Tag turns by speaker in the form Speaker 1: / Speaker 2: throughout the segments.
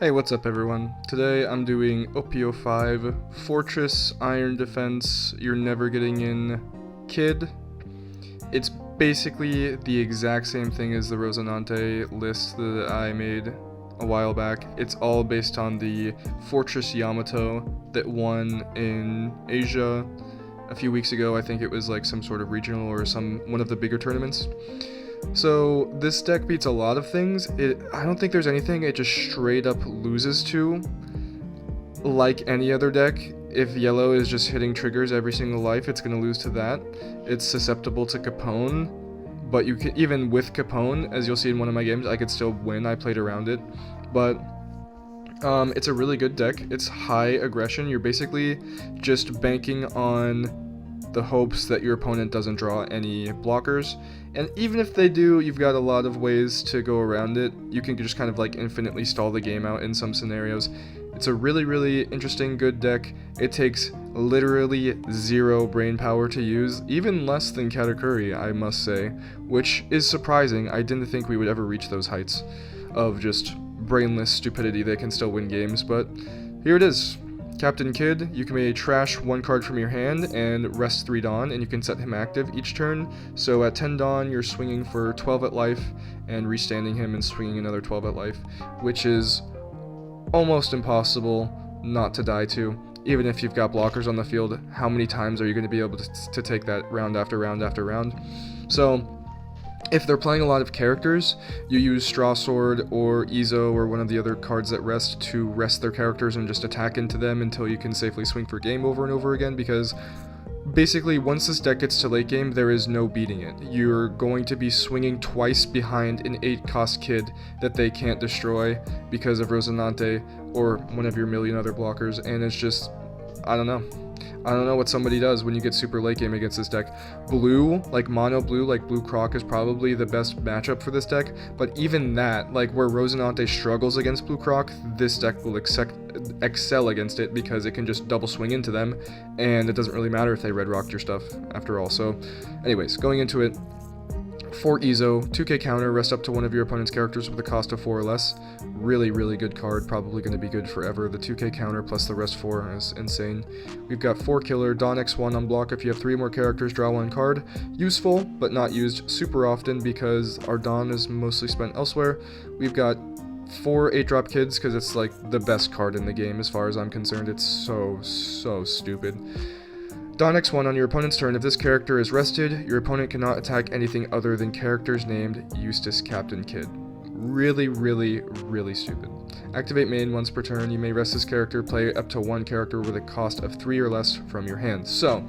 Speaker 1: Hey, what's up everyone? Today I'm doing OP05, Fortress, Iron Defense, You're Never Getting In, Kid. It's basically the exact same thing as the Rosinante list that I made a while back. It's all based on the Fortress Yamato that won in Asia a few weeks ago. I think it was like some sort of regional or one of the bigger tournaments. So this deck beats a lot of things. I don't think there's anything it just straight up loses to. Like any other deck, if yellow is just hitting triggers every single life, it's going to lose to that. It's susceptible to Capone, but you can, even with Capone, as you'll see in one of my games, I could still win. I played around it, but it's a really good deck. It's high aggression. You're basically just banking on the hopes that your opponent doesn't draw any blockers, and even if they do, you've got a lot of ways to go around it. You can just kind of like infinitely stall the game out in some scenarios. It's a really interesting good deck. It takes literally zero brain power to use, even less than Katakuri, I must say, which is surprising. I didn't think we would ever reach those heights of just brainless stupidity that can still win games, but here it is. Captain Kid, you can maybe trash one card from your hand and rest 3 Dawn, and you can set him active each turn. So at 10 Dawn, you're swinging for 12 at life, and restanding him and swinging another 12 at life, which is almost impossible not to die to. Even if you've got blockers on the field, how many times are you going to be able to take that round after round after round? So if they're playing a lot of characters, you use Straw Sword or Izo or one of the other cards that rest to rest their characters and just attack into them until you can safely swing for game over and over again, because basically once this deck gets to late game, there is no beating it. You're going to be swinging twice behind an 8-cost Kid that they can't destroy because of Rosinante or one of your million other blockers, and it's just, I don't know what somebody does when you get super late game against this deck. Blue, like mono blue, like Blue Croc is probably the best matchup for this deck, but even that, like where Rosinante struggles against Blue Croc, this deck will excel against it because it can just double swing into them, and it doesn't really matter if they red rocked your stuff after all. So anyways, going into it, 4 Izo, 2k counter, rest up to one of your opponent's characters with a cost of 4 or less. Really good card, probably going to be good forever. The 2k counter plus the rest 4 is insane. We've got 4 killer, Dawn X1 unblock. If you have 3 more characters, draw 1 card. Useful, but not used super often because our Dawn is mostly spent elsewhere. We've got 4 8-drop Kids because it's like the best card in the game as far as I'm concerned. It's so stupid. Dawn X1 on your opponent's turn. If this character is rested, your opponent cannot attack anything other than characters named Eustace Captain Kid. Really stupid. Activate main once per turn. You may rest this character, play up to 1 character with a cost of 3 or less from your hand. So,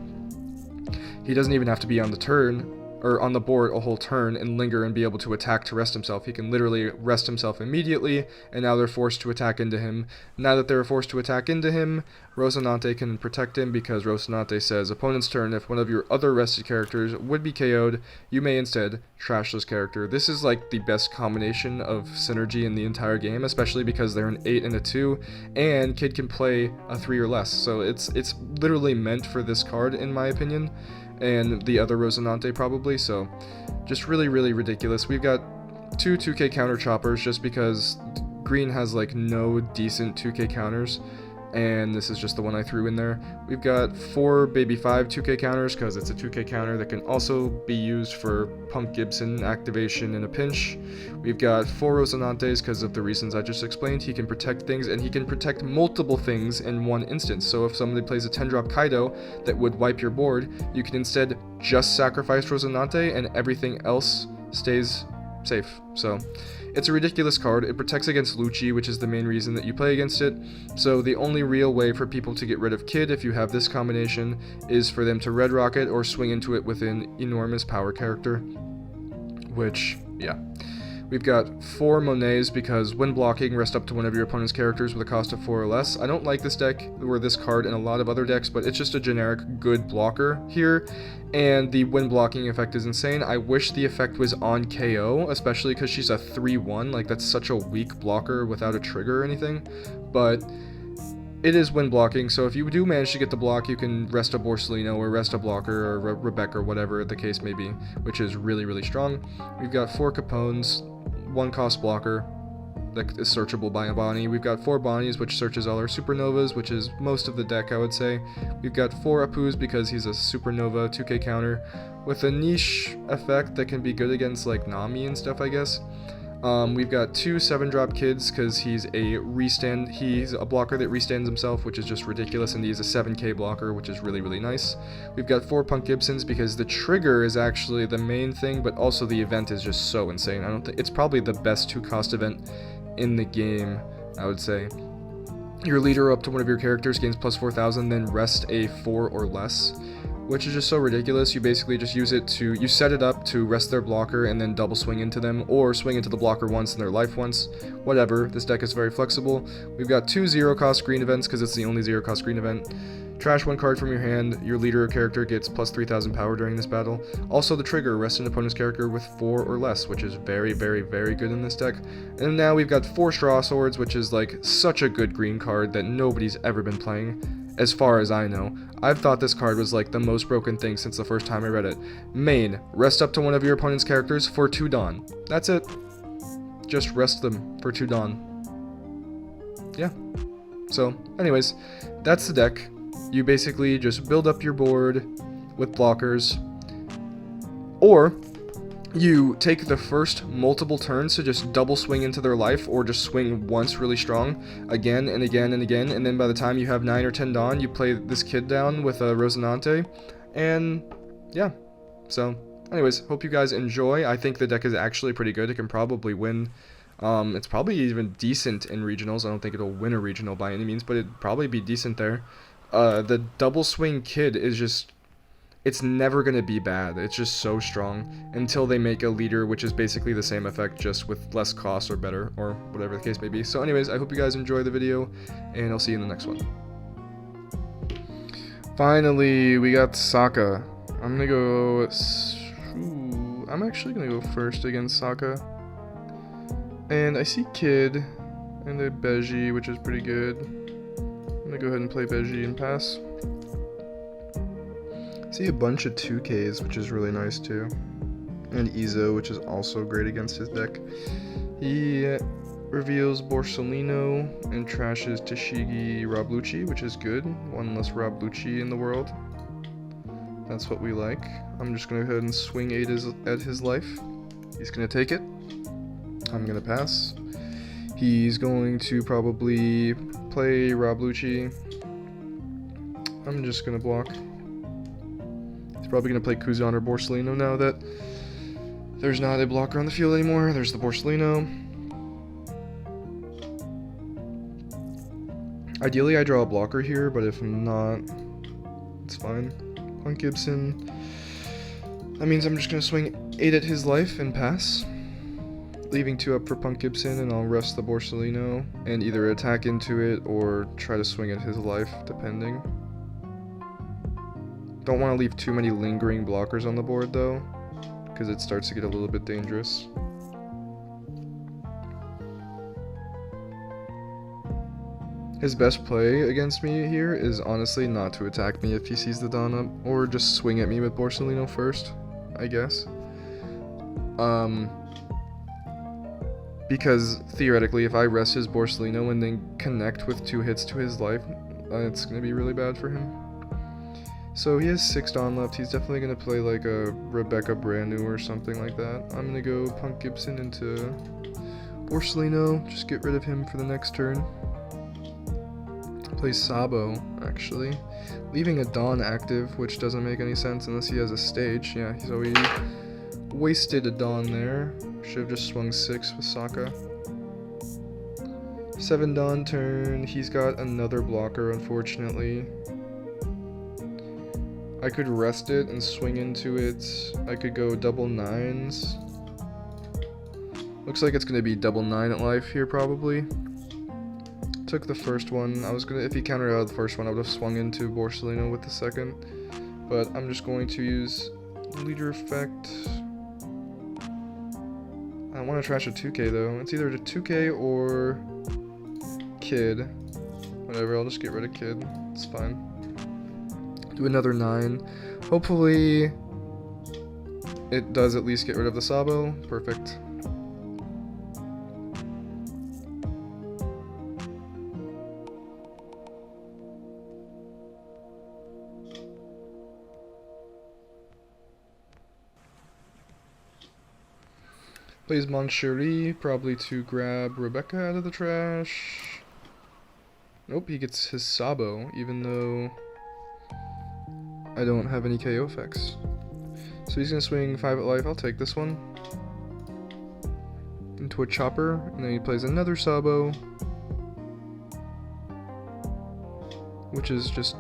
Speaker 1: he doesn't even have to be on the turn, or on the board a whole turn and linger and be able to attack to rest himself. He can literally rest himself immediately, and now they're forced to attack into him. Now that they're forced to attack into him, Rosinante can protect him because Rosinante says, opponent's turn, if one of your other rested characters would be KO'd, you may instead trash this character. This is like the best combination of synergy in the entire game, especially because they're an 8 and a 2, and Kid can play a 3 or less. So it's literally meant for this card in my opinion, and the other Rosinante probably. So just really ridiculous. We've got 2 2k counter choppers just because green has like no decent 2k counters, and this is just the one I threw in there. We've got 4 baby 5 2k counters because it's a 2k counter that can also be used for Punk Gibson activation in a pinch. We've got 4 Rosinantes because of the reasons I just explained. He can protect things, and he can protect multiple things in one instance. So if somebody plays a 10-drop Kaido that would wipe your board, you can instead just sacrifice Rosinante and everything else stays safe. So it's a ridiculous card. It protects against Lucci, which is the main reason that you play against it. So the only real way for people to get rid of Kid, if you have this combination, is for them to red rock it or swing into it with an enormous power character, which, yeah. We've got 4 Monets because when blocking, rest up to one of your opponent's characters with a cost of 4 or less. I don't like this deck or this card in a lot of other decks, but it's just a generic good blocker here, and the when blocking effect is insane. I wish the effect was on KO, especially because she's a 3-1, like that's such a weak blocker without a trigger or anything, but it is when blocking, so if you do manage to get the block, you can rest a Borsellino or rest a blocker or Rebecca or whatever the case may be, which is really strong. We've got 4 Capones, 1 cost blocker, that is searchable by a Bonnie. We've got 4 Bonnies, which searches all our Supernovas, which is most of the deck, I would say. We've got 4 Apus because he's a Supernova 2k counter with a niche effect that can be good against like Nami and stuff, I guess. We've got 2 7-drop kids because he's a blocker that restands himself, which is just ridiculous, and he's a 7k blocker, which is really, really nice. We've got 4 Punk Gibsons because the trigger is actually the main thing, but also the event is just so insane. I don't think it's probably the best 2-cost event in the game, I would say. Your leader up to one of your characters gains plus 4,000, then rest a 4 or less, which is just so ridiculous. You basically just use it to, you set it up to rest their blocker and then double swing into them, or swing into the blocker once and their life once, whatever. This deck is very flexible. We've got 2 0-cost green events because it's the only 0-cost green event. Trash 1 card from your hand, your leader or character gets plus 3,000 power during this battle. Also the trigger, rest an opponent's character with 4 or less, which is very, very, very good in this deck. And now we've got 4 Straw Swords, which is like such a good green card that nobody's ever been playing, as far as I know. I've thought this card was like the most broken thing since the first time I read it. Main, rest up to one of your opponent's characters for 2 Dawn. That's it. Just rest them for 2 Dawn. Yeah. So, anyways, that's the deck. You basically just build up your board with blockers, or you take the first multiple turns to just double swing into their life, or just swing once really strong, again and again and again, and then by the time you have 9 or 10 Dawn, you play this kid down with a Rosinante, and yeah. So, anyways, hope you guys enjoy. I think the deck is actually pretty good. It can probably win. It's probably even decent in regionals. I don't think it'll win a regional by any means, but it'd probably be decent there. The double swing kid is just, it's never going to be bad. It's just so strong until they make a leader, which is basically the same effect, just with less cost or better, or whatever the case may be. So anyways, I hope you guys enjoy the video, and I'll see you in the next one. Finally, we got Saka. I'm going to go... I'm actually going to go first against Saka. And I see Kid and a Beji, which is pretty good. I'm going to go ahead and play Beji and pass. I see a bunch of 2Ks, which is really nice too. And Izo, which is also great against his deck. He reveals Borsalino and trashes Tashigi Rabluchi, which is good. One less Rabluchi in the world. That's what we like. I'm just going to go ahead and swing 8 at his life. He's going to take it. I'm going to pass. He's going to probably play Rabluchi. I'm just going to block. He's probably going to play Kuzan or Borsalino now that there's not a blocker on the field anymore. There's the Borsalino. Ideally, I draw a blocker here, but if not, it's fine. Punk Gibson. That means I'm just going to swing 8 at his life and pass. Leaving 2 up for Punk Gibson, and I'll rest the Borsalino and either attack into it or try to swing at his life, depending. Don't want to leave too many lingering blockers on the board though, because it starts to get a little bit dangerous. His best play against me here is honestly not to attack me if he sees the Dawn up, or just swing at me with Borsalino first, I guess. Because theoretically, if I rest his Borsalino and then connect with 2 hits to his life, it's going to be really bad for him. So he has 6 Dawn left. He's definitely going to play like a Rebecca Brand New or something like that. I'm going to go Punk Gibson into Borsalino, just get rid of him for the next turn. Play Sabo, actually. Leaving a Dawn active, which doesn't make any sense unless he has a stage. Yeah, so he wasted a Dawn there. Should have just swung 6 with Saka. 7 Dawn turn. He's got another blocker, unfortunately. I could rest it and swing into it. I could go double 9s. Looks like it's going to be double 9 at life here, probably. Took the first one. I was gonna, if he countered out of the first one, I would have swung into Borsalino with the second. But I'm just going to use leader effect. I want to trash a 2K though. It's either a 2K or Kid. Whatever, I'll just get rid of Kid. It's fine. Do another 9. Hopefully it does at least get rid of the Sabo. Perfect. Plays Manchuri, probably to grab Rebecca out of the trash. Nope, he gets his Sabo, even though I don't have any KO effects. So he's gonna swing 5 at life. I'll take this one. Into a chopper, and then he plays another Sabo, which is just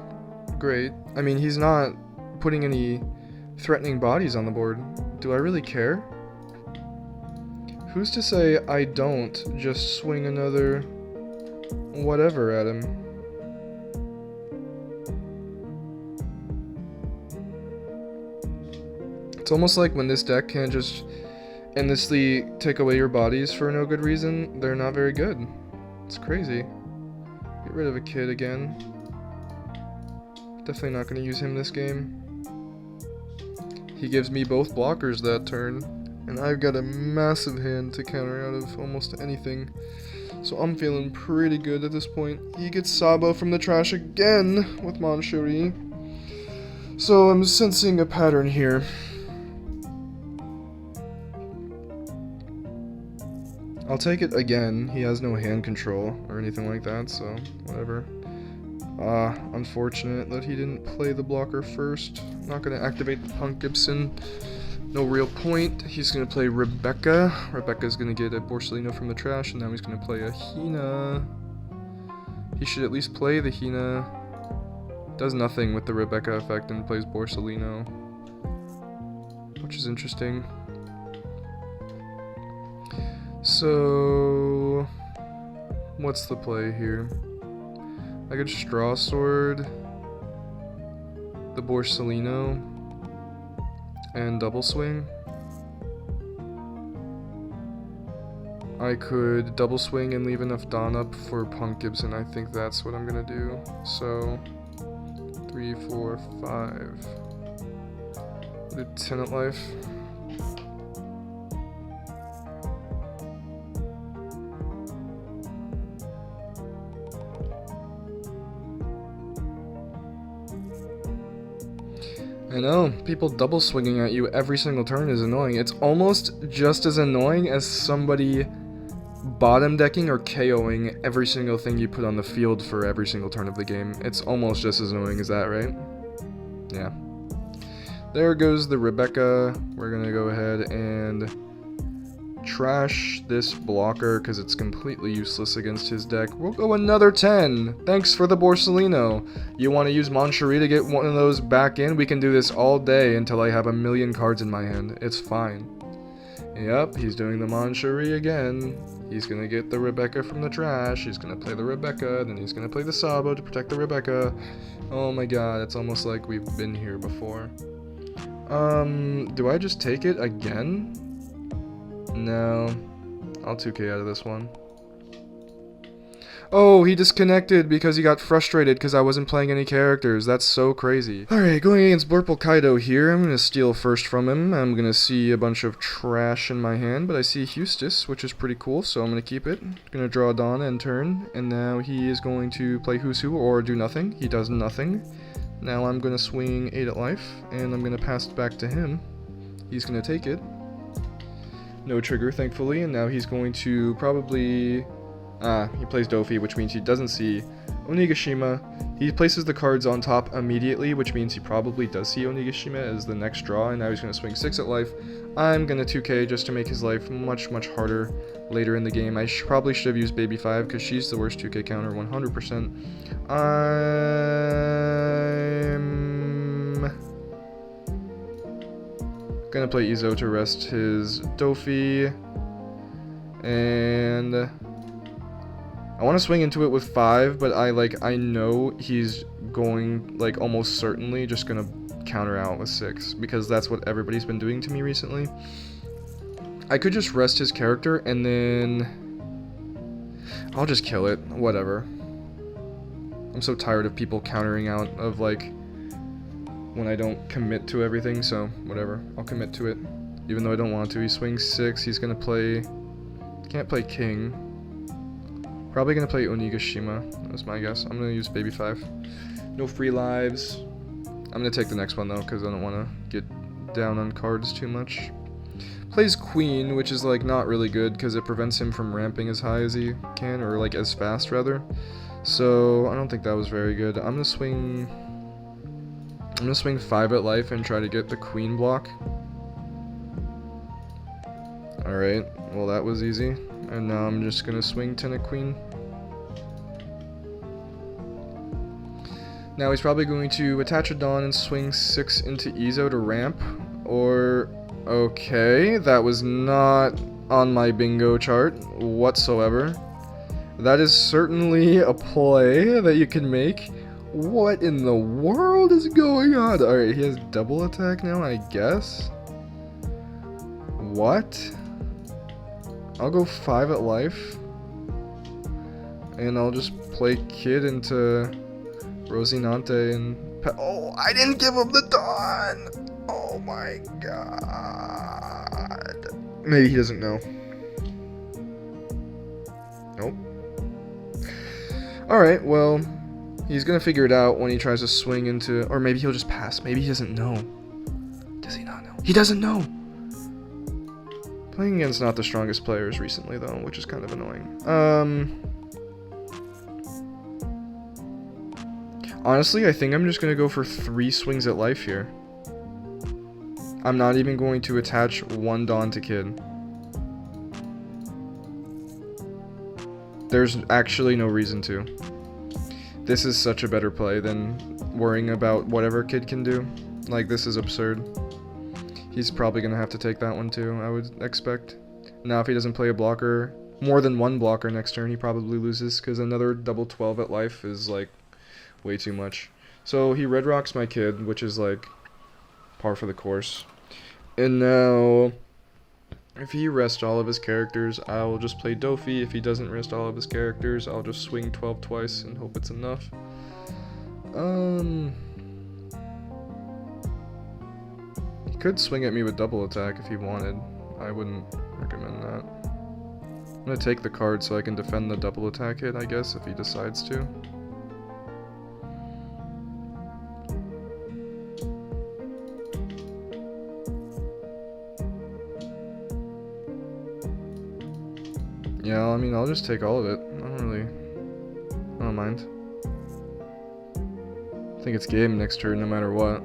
Speaker 1: great. I mean, he's not putting any threatening bodies on the board. Do I really care? Who's to say I don't just swing another whatever at him? It's almost like when this deck can't just endlessly take away your bodies for no good reason, they're not very good. It's crazy. Get rid of a kid again. Definitely not going to use him this game. He gives me both blockers that turn, and I've got a massive hand to counter out of almost anything. So I'm feeling pretty good at this point. He gets Sabo from the trash again with Manchuri. So I'm sensing a pattern here. I'll take it again. He has no hand control or anything like that, so whatever. Unfortunate that he didn't play the blocker first. Not gonna activate the Punk Gibson. No real point. He's gonna play Rebecca. Rebecca's gonna get a Borsellino from the trash, and now he's gonna play a Hina. He should at least play the Hina. Does nothing with the Rebecca effect and plays Borsellino, which is interesting. So, what's the play here? I could Straw Sword the Borsellino and double swing. I could double swing and leave enough Dawn up for Punk Gibson. I think that's what I'm gonna do. So 3, 4, 5. Lieutenant life. I know, people double swinging at you every single turn is annoying. It's almost just as annoying as somebody bottom decking or KOing every single thing you put on the field for every single turn of the game. It's almost just as annoying as that, right? Yeah. There goes the Rebecca. We're gonna go ahead and trash this blocker because it's completely useless against his deck. We'll go another 10. Thanks for the Borsellino. You want to use Manchuri to get one of those back in? We can do this all day until I have a million cards in my hand. It's fine. Yep, he's doing the Manchuri again. He's going to get the Rebecca from the trash. He's going to play the Rebecca. Then he's going to play the Sabo to protect the Rebecca. Oh my god, it's almost like we've been here before. Do I just take it again? No, I'll 2k out of this one. Oh, he disconnected because he got frustrated because I wasn't playing any characters. That's so crazy. Alright, going against Blurple Kaido here. I'm going to steal first from him. I'm going to see a bunch of trash in my hand, but I see Hustis, which is pretty cool, so I'm going to keep it. Going to draw Dawn and turn, and now he is going to play Who's Who or do nothing. He does nothing. Now I'm going to swing 8 at life, and I'm going to pass it back to him. He's going to take it. No trigger, thankfully, and now he's going to probably... he plays Dofi, which means he doesn't see Onigashima. He places the cards on top immediately, which means he probably does see Onigashima as the next draw, and now he's going to swing 6 at life. I'm going to 2k just to make his life much, much harder later in the game. I probably should have used Baby 5, because she's the worst 2k counter, 100%. I'm gonna play Izo to rest his Dofi, and I want to swing into it with 5, but I know he's going, almost certainly just gonna counter out with 6, because that's what everybody's been doing to me recently. I could just rest his character, and then I'll just kill it, whatever. I'm so tired of people countering out of, when I don't commit to everything, so whatever. I'll commit to it, even though I don't want to. He swings 6, he's gonna play... Can't play King. Probably gonna play Onigashima, that's my guess. I'm gonna use Baby 5. No free lives. I'm gonna take the next one though, because I don't want to get down on cards too much. Plays queen, which is like not really good because it prevents him from ramping as high as he can, or like as fast rather. So I don't think that was very good. I'm gonna swing 5 at life and try to get the queen block. Alright, well that was easy. And now I'm just gonna swing 10 at queen. Now he's probably going to attach a Dawn and swing 6 into Izo to ramp, or... Okay, that was not on my bingo chart whatsoever. That is certainly a play that you can make. What in the world is going on? Alright, he has double attack now, I guess? What? I'll go 5 at life. And I'll just play Kid into Rosinante and... Oh, I didn't give him the Dawn! Oh my god. Maybe he doesn't know. Nope. Alright, well, he's gonna figure it out when he tries to swing into... Or maybe he'll just pass. Maybe he doesn't know. Does he not know? He doesn't know! Playing against not the strongest players recently, though, which is kind of annoying. Honestly, I think I'm just gonna go for 3 swings at life here. I'm not even going to attach 1 Dawn to Kid. There's actually no reason to. This is such a better play than worrying about whatever Kid can do. Like, this is absurd. He's probably going to have to take that one too, I would expect. Now, if he doesn't play a blocker, more than 1 blocker next turn, he probably loses, because another double 12 at life is, like, way too much. So, he red rocks my Kid, which is, like, par for the course. And now, if he rests all of his characters, I'll just play Dofi. If he doesn't rest all of his characters, I'll just swing 12 twice and hope it's enough. He could swing at me with double attack if he wanted. I wouldn't recommend that. I'm gonna take the card so I can defend the double attack hit, I guess, if he decides to. Yeah, I mean, I'll just take all of it. I don't mind. I think it's game next turn, no matter what.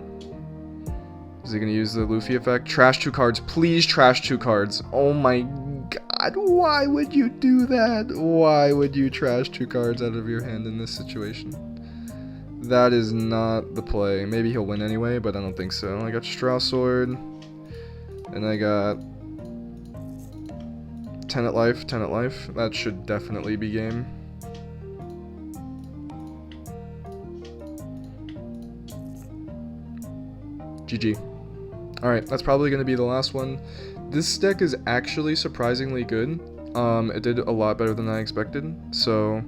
Speaker 1: Is he gonna use the Luffy effect? Trash 2 cards. Please trash 2 cards. Oh my god, why would you do that? Why would you trash 2 cards out of your hand in this situation? That is not the play. Maybe he'll win anyway, but I don't think so. I got Straw Sword. And I got 10 at life, 10 at life. That should definitely be game. GG. Alright, that's probably going to be the last one. This deck is actually surprisingly good. It did a lot better than I expected, so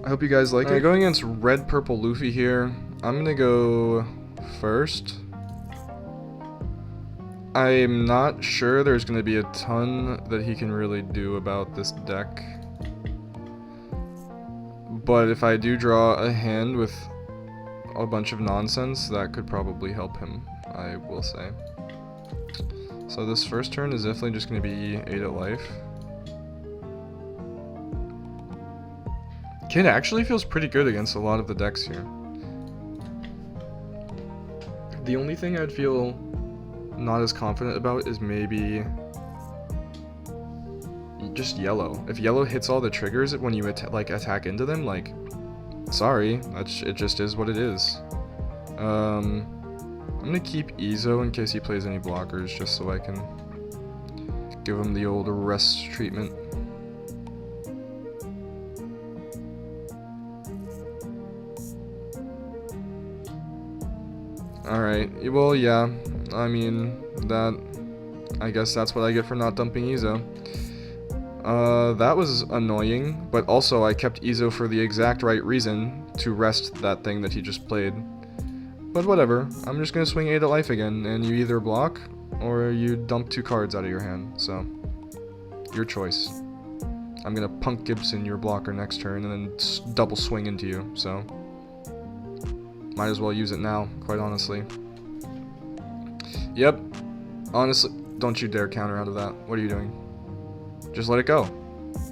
Speaker 1: I hope you guys like it. Going against red-purple Luffy here, I'm going to go first. I'm not sure there's going to be a ton that he can really do about this deck. But if I do draw a hand with a bunch of nonsense, that could probably help him, I will say. So this first turn is definitely just going to be 8 at life. Kid actually feels pretty good against a lot of the decks here. The only thing I'd feel not as confident about is maybe just yellow. If yellow hits all the triggers when you attack into them, like, sorry, it just is what it is. I'm gonna keep Izo in case he plays any blockers, just so I can give him the old rest treatment. Alright, well, yeah, I mean, I guess that's what I get for not dumping Izo. That was annoying, but also I kept Izo for the exact right reason, to rest that thing that he just played. But whatever, I'm just gonna swing 8 at life again, and you either block, or you dump 2 cards out of your hand, so, your choice. I'm gonna Punk Gibson your blocker next turn, and then double swing into you, so might as well use it now, quite honestly. Yep, honestly, Don't you dare counter out of that. What are you doing? Just let it go.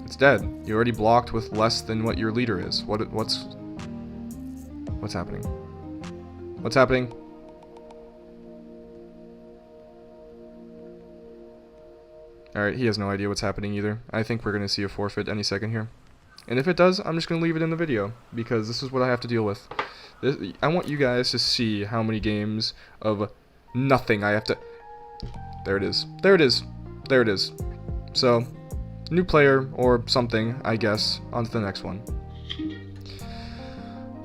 Speaker 1: It's dead. You already blocked with less than what your leader is. What's happening? What's happening? Alright, he has no idea what's happening either. I think we're going to see a forfeit any second here. And if it does, I'm just going to leave it in the video, because this is what I have to deal with. I want you guys to see how many games of nothing I have to... There it is. There it is. There it is. So, new player or something, I guess. On to the next one.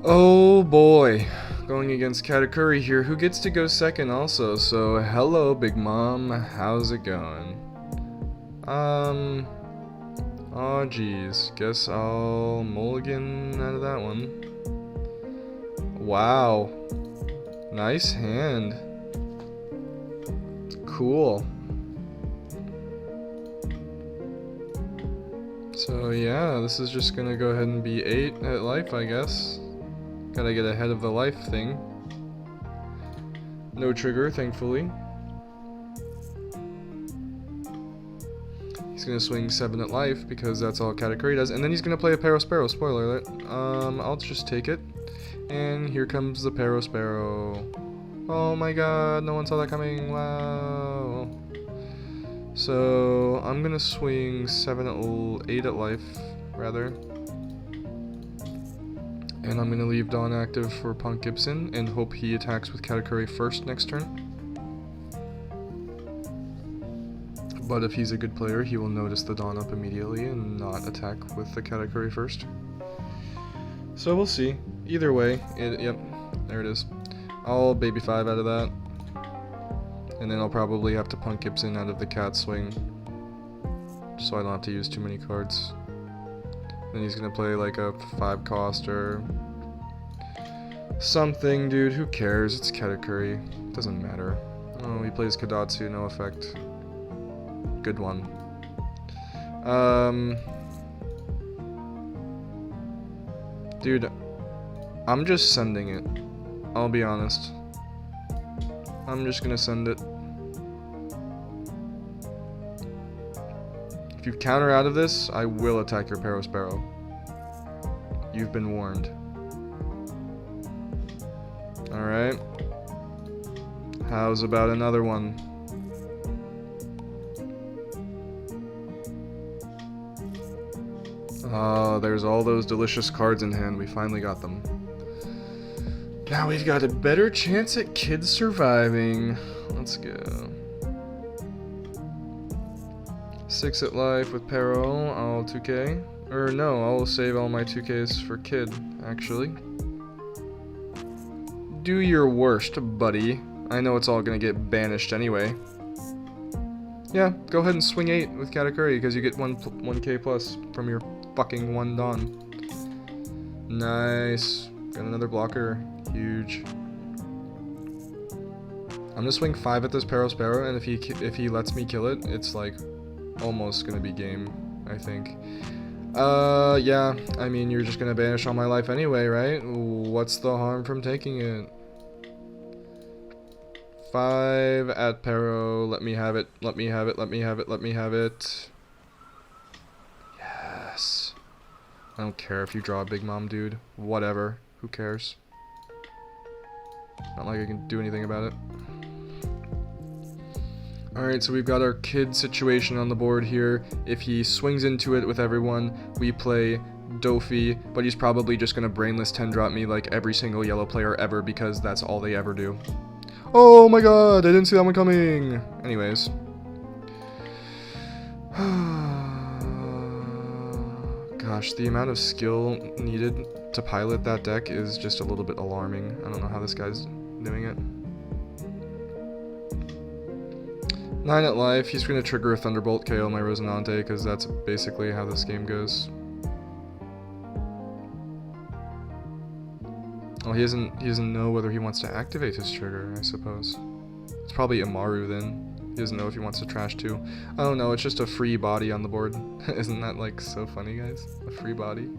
Speaker 1: Oh boy. Going against Katakuri here, who gets to go second also. So, hello, Big Mom. How's it going? Oh geez, guess I'll mulligan out of that one. Wow. Nice hand. Cool. So yeah, this is just gonna go ahead and be 8 at life, I guess. Gotta get ahead of the life thing. No trigger, thankfully. He's gonna swing 7 at life because that's all Katakuri does, and then he's gonna play a Parosparrow. Spoiler alert. I'll just take it, and here comes the Parosparrow. Oh my God! No one saw that coming. Wow. So I'm gonna swing 8 at life, rather, and I'm gonna leave Dawn active for Punk Gibson and hope he attacks with Katakuri first next turn. But if he's a good player, he will notice the Dawn up immediately and not attack with the Katakuri first. So we'll see. Either way, yep, there it is. I'll baby 5 out of that. And then I'll probably have to Punk Gibson out of the cat swing, so I don't have to use too many cards. Then he's gonna play like a 5 cost or something, dude. Who cares? It's Katakuri. Doesn't matter. Oh, he plays Kadatsu, no effect. Good one. Dude, I'm just sending it. I'll be honest. I'm just gonna send it. If you counter out of this, I will attack your Parosparrow. You've been warned. Alright. How's about another one? Oh, there's all those delicious cards in hand. We finally got them. Now we've got a better chance at kids surviving. Let's go. 6 at life with Pero. I'll 2k. Or no, I'll save all my 2ks for kid, actually. Do your worst, buddy. I know it's all gonna get banished anyway. Yeah, go ahead and swing 8 with Katakuri, because you get 1k plus from your fucking 1 Dawn. Nice. Got another blocker. Huge. I'm gonna swing 5 at this Parosparrow, and if he lets me kill it, it's like almost gonna be game, I think. Yeah, I mean, you're just gonna banish all my life anyway, right? What's the harm from taking it? 5 at Pero. Let me have it. Let me have it. Let me have it. Let me have it. Yes. I don't care if you draw a Big Mom, dude. Whatever. Who cares? Not like I can do anything about it. Alright, so we've got our kid situation on the board here. If he swings into it with everyone, we play Dofi, but he's probably just going to brainless 10-drop me like every single yellow player ever, because that's all they ever do. Oh my god, I didn't see that one coming! Anyways. Gosh, the amount of skill needed to pilot that deck is just a little bit alarming. I don't know how this guy's doing it. 9 at life. He's going to trigger a Thunderbolt, KO my Rosinante, because that's basically how this game goes. Well, he doesn't know whether he wants to activate his trigger, I suppose. It's probably Imaru then. He doesn't know if he wants to trash too. Oh no, it's just a free body on the board. Isn't that like so funny, guys? A free body.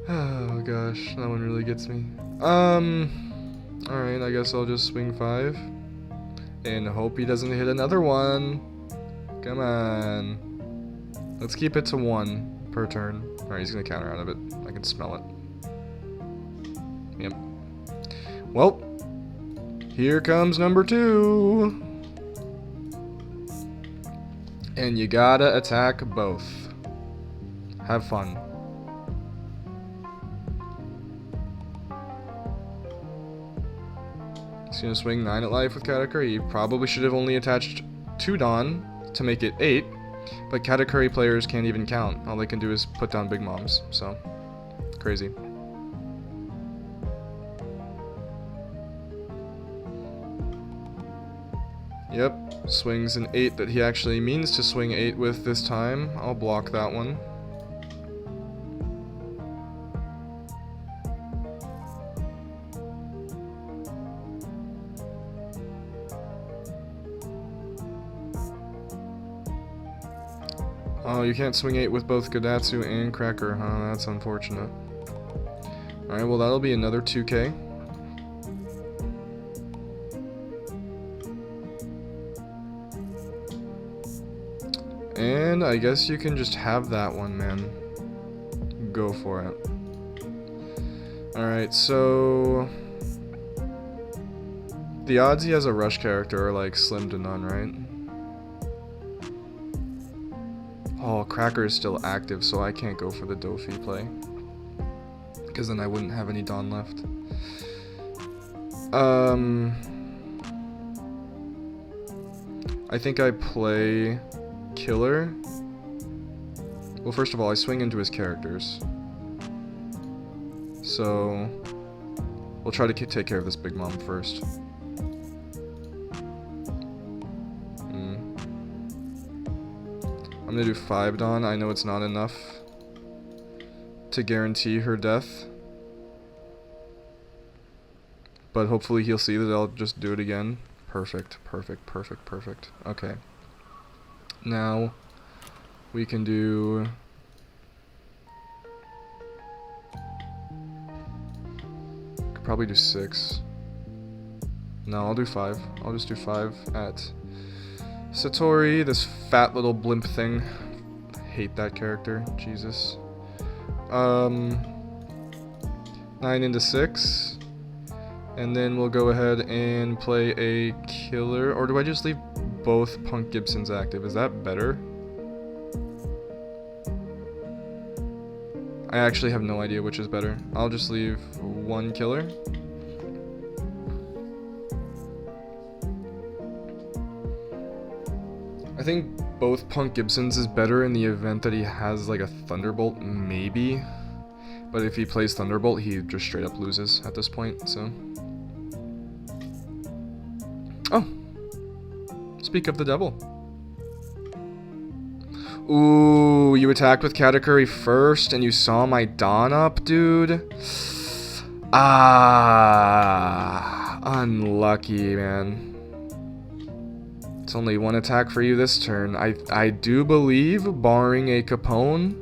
Speaker 1: Oh gosh, that one really gets me. Alright, I guess I'll just swing 5. And hope he doesn't hit another one. Come on. Let's keep it to 1 per turn. Alright, he's gonna counter out of it. I can smell it. Yep. Well, here comes number 2. And you gotta attack both. Have fun. He's gonna swing 9 at life with Katakuri. He probably should have only attached 2 Dawn to make it 8. But Katakuri players can't even count. All they can do is put down big moms. So, crazy. Yep, swings an 8 that he actually means to swing 8 with this time. I'll block that one. Oh, you can't swing 8 with both Gadatsu and Cracker, huh? That's unfortunate. Alright, well that'll be another 2k. And I guess you can just have that one, man. Go for it. Alright, so... the odds he has a rush character are like slim to none, right? Oh, Cracker is still active, so I can't go for the Dofi play. Because then I wouldn't have any Dawn left. I think I play Killer. Well, first of all, I swing into his characters. So, we'll try to take care of this Big Mom first. I'm gonna do 5 Dawn. I know it's not enough to guarantee her death. But hopefully he'll see that I'll just do it again. Perfect, perfect, perfect, perfect. Okay. Now, we can do... could probably do 6. No, I'll do 5. I'll just do 5 at Satori, this fat little blimp thing. I hate that character. Jesus. 9 into 6. And then we'll go ahead and play a Killer. Or do I just leave both Punk Gibsons active? Is that better? I actually have no idea which is better. I'll just leave 1 Killer. I think both Punk Gibsons is better in the event that he has like a Thunderbolt, maybe. But if he plays Thunderbolt, he just straight up loses at this point, so. Oh! Speak of the devil. Ooh, you attacked with Katakuri first and you saw my Dawn up, dude? Ah, unlucky, man. It's only 1 attack for you this turn. I do believe, barring a Capone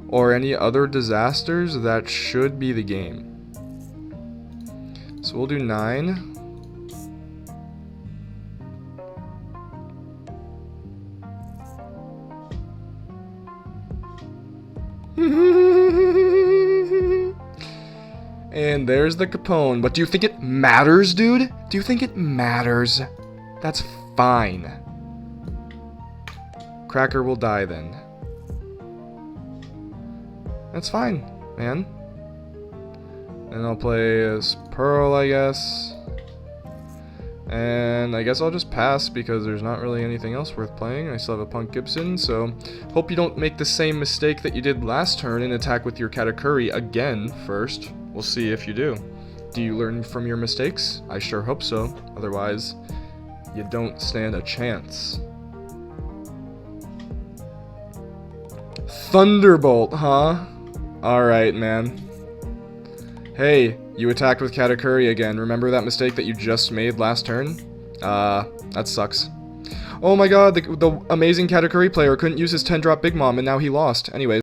Speaker 1: or any other disasters, that should be the game. So we'll do 9. And there's the Capone. But do you think it matters, dude? Do you think it matters? That's fine. Cracker will die then. That's fine, man. And I'll play as Pearl, I guess. And I guess I'll just pass because there's not really anything else worth playing. I still have a Punk Gibson, so hope you don't make the same mistake that you did last turn and attack with your Katakuri again first. We'll see if you do. Do you learn from your mistakes? I sure hope so. Otherwise, you don't stand a chance. Thunderbolt, huh? Alright, man. Hey, you attacked with Katakuri again. Remember that mistake that you just made last turn? That sucks. Oh my god, the amazing Katakuri player couldn't use his 10-drop Big Mom and now he lost. Anyways.